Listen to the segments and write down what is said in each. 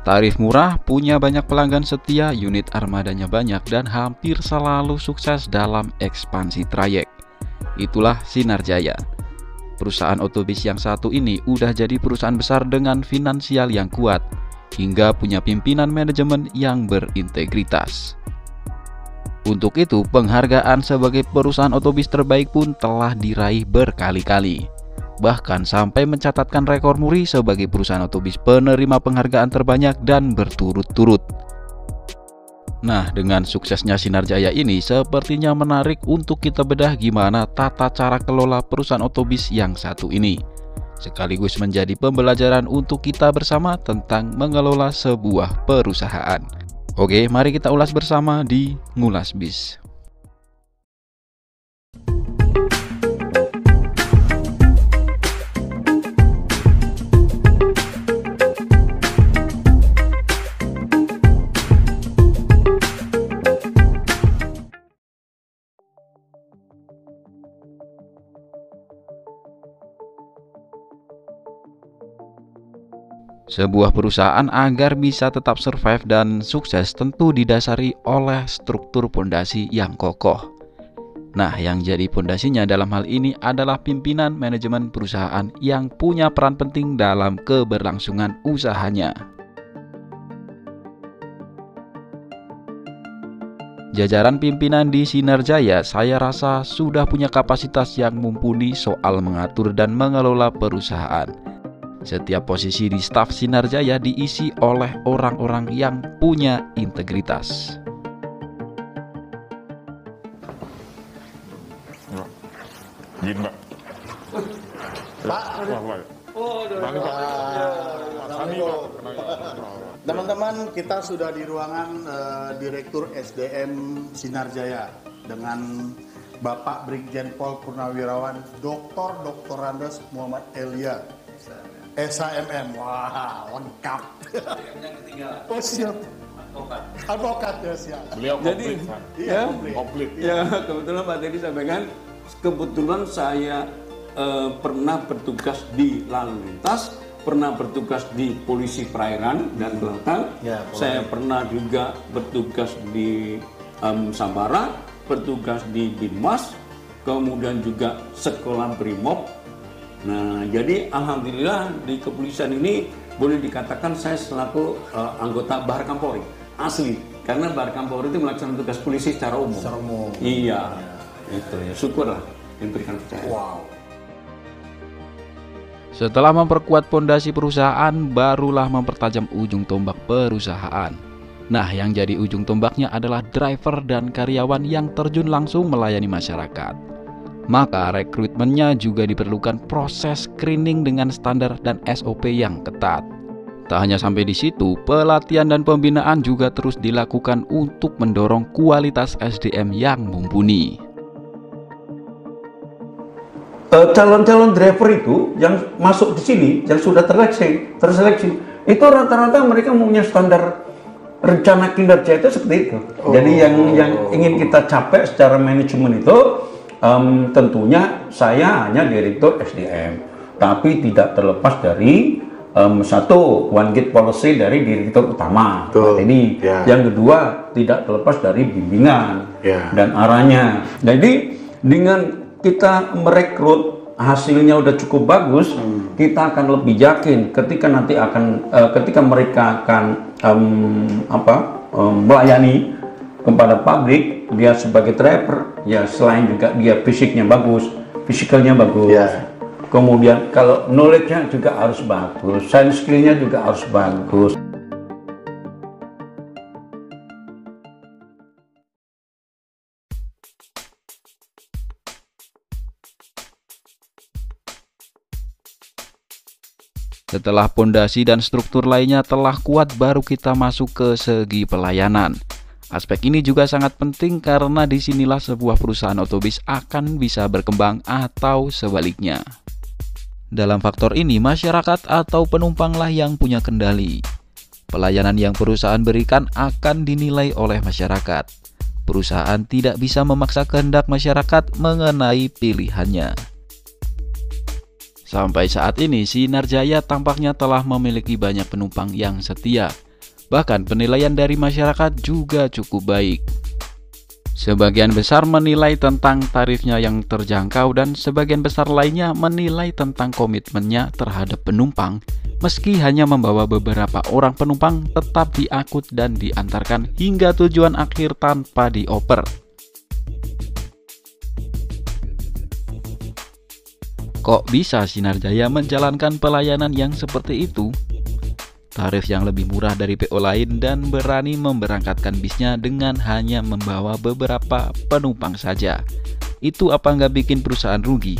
Tarif murah, punya banyak pelanggan setia, unit armadanya banyak, dan hampir selalu sukses dalam ekspansi trayek. Itulah Sinar Jaya. Perusahaan otobis yang satu ini udah jadi perusahaan besar dengan finansial yang kuat, hingga punya pimpinan manajemen yang berintegritas. Untuk itu, penghargaan sebagai perusahaan otobis terbaik pun telah diraih berkali-kali. Bahkan sampai mencatatkan rekor muri sebagai perusahaan otobis penerima penghargaan terbanyak dan berturut-turut. Nah, dengan suksesnya Sinar Jaya ini sepertinya menarik untuk kita bedah gimana tata cara kelola perusahaan otobis yang satu ini. Sekaligus menjadi pembelajaran untuk kita bersama tentang mengelola sebuah perusahaan. Oke, mari kita ulas bersama di Ngulas Bis. Sebuah perusahaan agar bisa tetap survive dan sukses tentu didasari oleh struktur pondasi yang kokoh. Nah, yang jadi pondasinya dalam hal ini adalah pimpinan manajemen perusahaan yang punya peran penting dalam keberlangsungan usahanya. Jajaran pimpinan di Sinar Jaya saya rasa sudah punya kapasitas yang mumpuni soal mengatur dan mengelola perusahaan. Setiap posisi di staf Sinar Jaya diisi oleh orang-orang yang punya integritas. Jin, Pak. Teman-teman, kita sudah di ruangan Direktur SDM Sinar Jaya dengan Bapak Brigjen Pol Purnawirawan Dr. Andes Muhammad Elia. SHMM, wah lengkap. Yang ketinggalan. Oh siap. Advokat ya siap. Beliau komplit. Iya, komplit. Ya, kebetulan Pak Teddy sampaikan, kebetulan saya pernah bertugas di lalu lintas, pernah bertugas di polisi perairan dan kelautan. Ya, saya pernah juga bertugas di Sabara, bertugas di Binmas, kemudian juga sekolah Brimob. Nah, jadi alhamdulillah di kepolisian ini boleh dikatakan saya selaku anggota Bahar Kampori asli, karena Bahar Kampori itu melaksanakan tugas polisi secara umum. Secara umum. Iya, itu ya. Syukurlah diberikan percaya. Wow. Setelah memperkuat pondasi perusahaan, barulah mempertajam ujung tombak perusahaan. Nah, yang jadi ujung tombaknya adalah driver dan karyawan yang terjun langsung melayani masyarakat. Maka rekrutmennya juga diperlukan proses screening dengan standar dan SOP yang ketat. Tak hanya sampai di situ, pelatihan dan pembinaan juga terus dilakukan untuk mendorong kualitas SDM yang mumpuni. Calon-calon driver itu yang masuk di sini, yang sudah terseleksi, itu rata-rata mereka punya standar rencana kinerja itu seperti itu. Jadi yang ingin kita capai secara manajemen itu tentunya saya hanya direktur SDM, tapi tidak terlepas dari satu one gate policy dari direktur utama. Ini yang kedua tidak terlepas dari bimbingan dan arahnya. Jadi dengan kita merekrut hasilnya udah cukup bagus, kita akan lebih yakin ketika nanti ketika mereka akan melayani kepada publik, dia sebagai driver, ya selain juga dia fisiknya bagus, fisikalnya bagus, kemudian kalau knowledge-nya juga harus bagus, science skill-nya juga harus bagus. Setelah pondasi dan struktur lainnya telah kuat, baru kita masuk ke segi pelayanan. Aspek ini juga sangat penting karena disinilah sebuah perusahaan otobis akan bisa berkembang atau sebaliknya. Dalam faktor ini, masyarakat atau penumpanglah yang punya kendali. Pelayanan yang perusahaan berikan akan dinilai oleh masyarakat. Perusahaan tidak bisa memaksa kehendak masyarakat mengenai pilihannya. Sampai saat ini, Sinar Jaya tampaknya telah memiliki banyak penumpang yang setia. Bahkan penilaian dari masyarakat juga cukup baik. Sebagian besar menilai tentang tarifnya yang terjangkau dan sebagian besar lainnya menilai tentang komitmennya terhadap penumpang. Meski hanya membawa beberapa orang penumpang, tetap diangkut dan diantarkan hingga tujuan akhir tanpa dioper. Kok bisa Sinar Jaya menjalankan pelayanan yang seperti itu? Tarif yang lebih murah dari PO lain dan berani memberangkatkan bisnya dengan hanya membawa beberapa penumpang saja. Itu apa nggak bikin perusahaan rugi?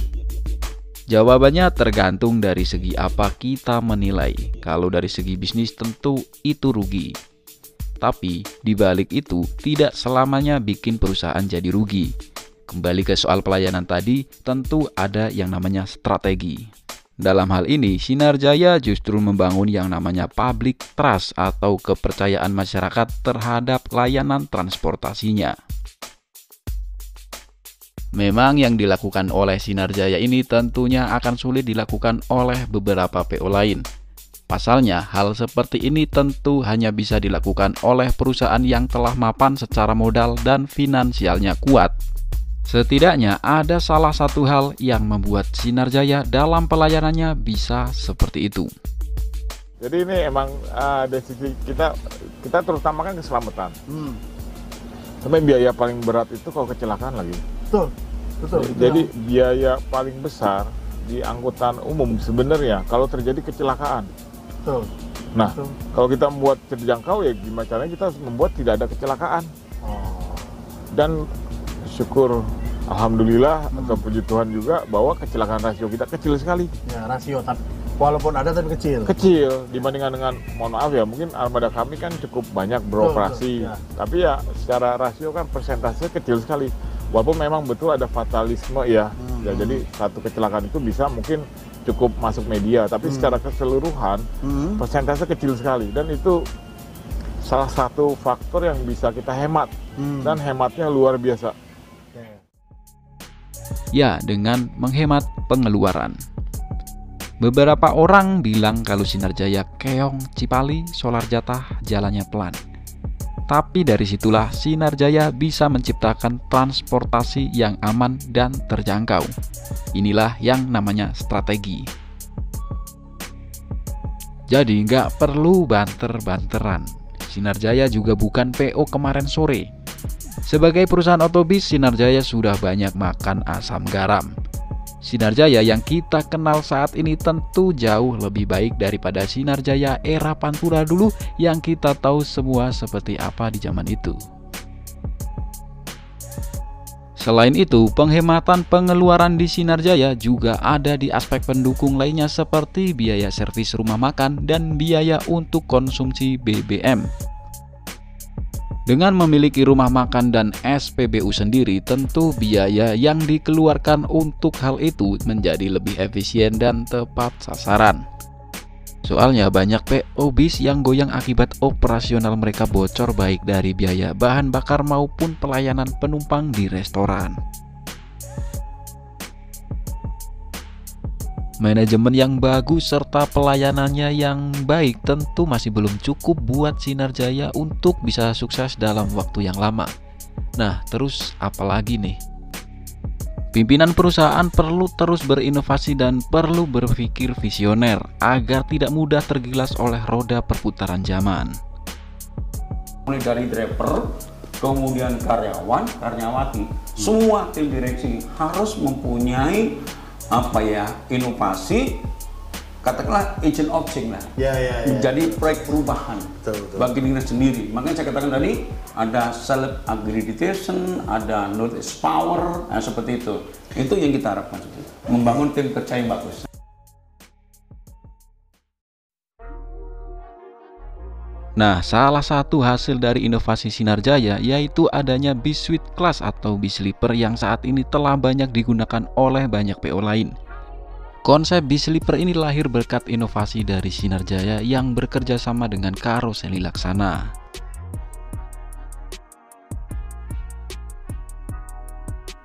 Jawabannya tergantung dari segi apa kita menilai. Kalau dari segi bisnis tentu itu rugi. Tapi di balik itu tidak selamanya bikin perusahaan jadi rugi. Kembali ke soal pelayanan tadi, tentu ada yang namanya strategi. Dalam hal ini, Sinar Jaya justru membangun yang namanya public trust atau kepercayaan masyarakat terhadap layanan transportasinya. Memang yang dilakukan oleh Sinar Jaya ini tentunya akan sulit dilakukan oleh beberapa PO lain. Pasalnya, hal seperti ini tentu hanya bisa dilakukan oleh perusahaan yang telah mapan secara modal dan finansialnya kuat. Setidaknya ada salah satu hal yang membuat Sinar Jaya dalam pelayanannya bisa seperti itu. Jadi ini emang dari sisi kita terutama kan keselamatan. Sampai biaya paling berat itu kalau kecelakaan lagi. Betul. Jadi biaya paling besar di angkutan umum sebenarnya kalau terjadi kecelakaan. Betul. Nah, kalau kita membuat terjangkau ya gimana caranya kita harus membuat tidak ada kecelakaan. Dan syukur alhamdulillah atau puji Tuhan juga bahwa kecelakaan rasio kita kecil sekali. Ya, rasio walaupun ada tapi kecil. Kecil dibandingkan dengan, mohon maaf ya, mungkin armada kami kan cukup banyak beroperasi. Betul, ya. Tapi ya secara rasio kan persentase kecil sekali. Walaupun memang betul ada fatalisme ya. Ya jadi satu kecelakaan itu bisa mungkin cukup masuk media, tapi secara keseluruhan persentase kecil sekali dan itu salah satu faktor yang bisa kita hemat dan hematnya luar biasa. Ya, dengan menghemat pengeluaran. Beberapa orang bilang kalau Sinar Jaya keong Cipali, Solar Jatah, jalannya pelan. Tapi dari situlah Sinar Jaya bisa menciptakan transportasi yang aman dan terjangkau. Inilah yang namanya strategi. Jadi nggak perlu banter-banteran. Sinar Jaya juga bukan PO kemarin sore. Sebagai perusahaan otobis, Sinar Jaya sudah banyak makan asam garam. Sinar Jaya yang kita kenal saat ini tentu jauh lebih baik daripada Sinar Jaya era Pantura dulu yang kita tahu semua seperti apa di zaman itu. Selain itu, penghematan pengeluaran di Sinar Jaya juga ada di aspek pendukung lainnya seperti biaya servis rumah makan dan biaya untuk konsumsi BBM. Dengan memiliki rumah makan dan SPBU sendiri, tentu biaya yang dikeluarkan untuk hal itu menjadi lebih efisien dan tepat sasaran. Soalnya banyak PO bis yang goyang akibat operasional mereka bocor baik dari biaya bahan bakar maupun pelayanan penumpang di restoran. Manajemen yang bagus serta pelayanannya yang baik tentu masih belum cukup buat Sinar Jaya untuk bisa sukses dalam waktu yang lama. Nah, terus apalagi nih? Pimpinan perusahaan perlu terus berinovasi dan perlu berpikir visioner agar tidak mudah tergilas oleh roda perputaran zaman. Mulai dari driver, kemudian karyawan, karyawati, semua tim direksi harus mempunyai inovasi, katakanlah agent of change lah, menjadi proyek perubahan bagi diri sendiri. Makanya saya katakan tadi ada self accreditation, ada knowledge power, seperti itu. Itu yang kita harapkan, membangun tim kerja yang bagus. Nah, salah satu hasil dari inovasi Sinar Jaya yaitu adanya bis suite class atau bis sleeper yang saat ini telah banyak digunakan oleh banyak PO lain. Konsep bis sleeper ini lahir berkat inovasi dari Sinar Jaya yang bekerja sama dengan Karoseli Laksana.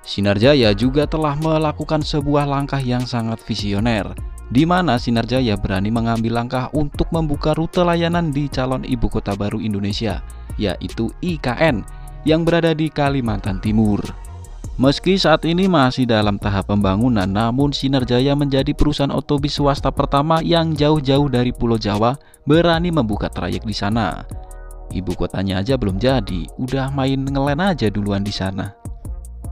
Sinar Jaya juga telah melakukan sebuah langkah yang sangat visioner, di mana Sinarjaya berani mengambil langkah untuk membuka rute layanan di calon ibu kota baru Indonesia, yaitu IKN, yang berada di Kalimantan Timur. Meski saat ini masih dalam tahap pembangunan, namun Sinarjaya menjadi perusahaan otobus swasta pertama yang jauh-jauh dari Pulau Jawa berani membuka trayek di sana. Ibu kotanya aja belum jadi, udah main ngelen aja duluan di sana.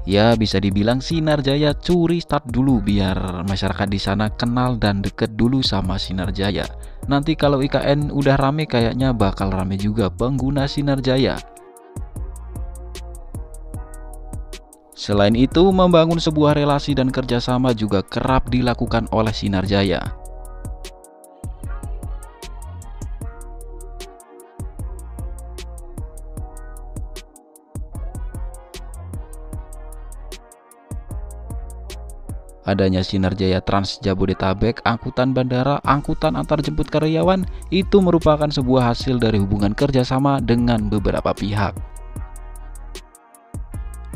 Ya, bisa dibilang Sinarjaya curi start dulu biar masyarakat di sana kenal dan deket dulu sama Sinarjaya. Nanti kalau IKN udah rame, kayaknya bakal rame juga pengguna Sinarjaya. Selain itu, membangun sebuah relasi dan kerjasama juga kerap dilakukan oleh Sinarjaya. Adanya Sinarjaya Trans Jabodetabek, angkutan bandara, angkutan antarjemput karyawan, itu merupakan sebuah hasil dari hubungan kerjasama dengan beberapa pihak.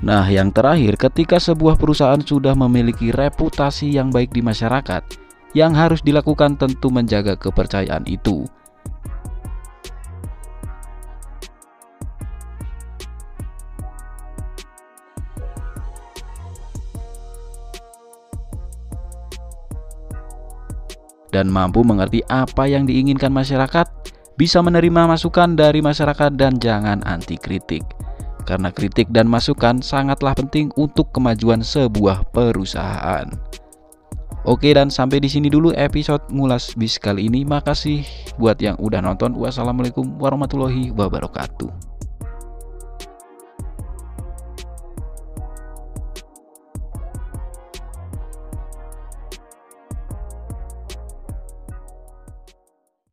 Nah, yang terakhir, ketika sebuah perusahaan sudah memiliki reputasi yang baik di masyarakat, yang harus dilakukan tentu menjaga kepercayaan itu. Dan mampu mengerti apa yang diinginkan masyarakat, bisa menerima masukan dari masyarakat dan jangan anti kritik. Karena kritik dan masukan sangatlah penting untuk kemajuan sebuah perusahaan. Oke, dan sampai di sini dulu episode Ngulas Bis kali ini. Makasih buat yang udah nonton. Wassalamualaikum warahmatullahi wabarakatuh.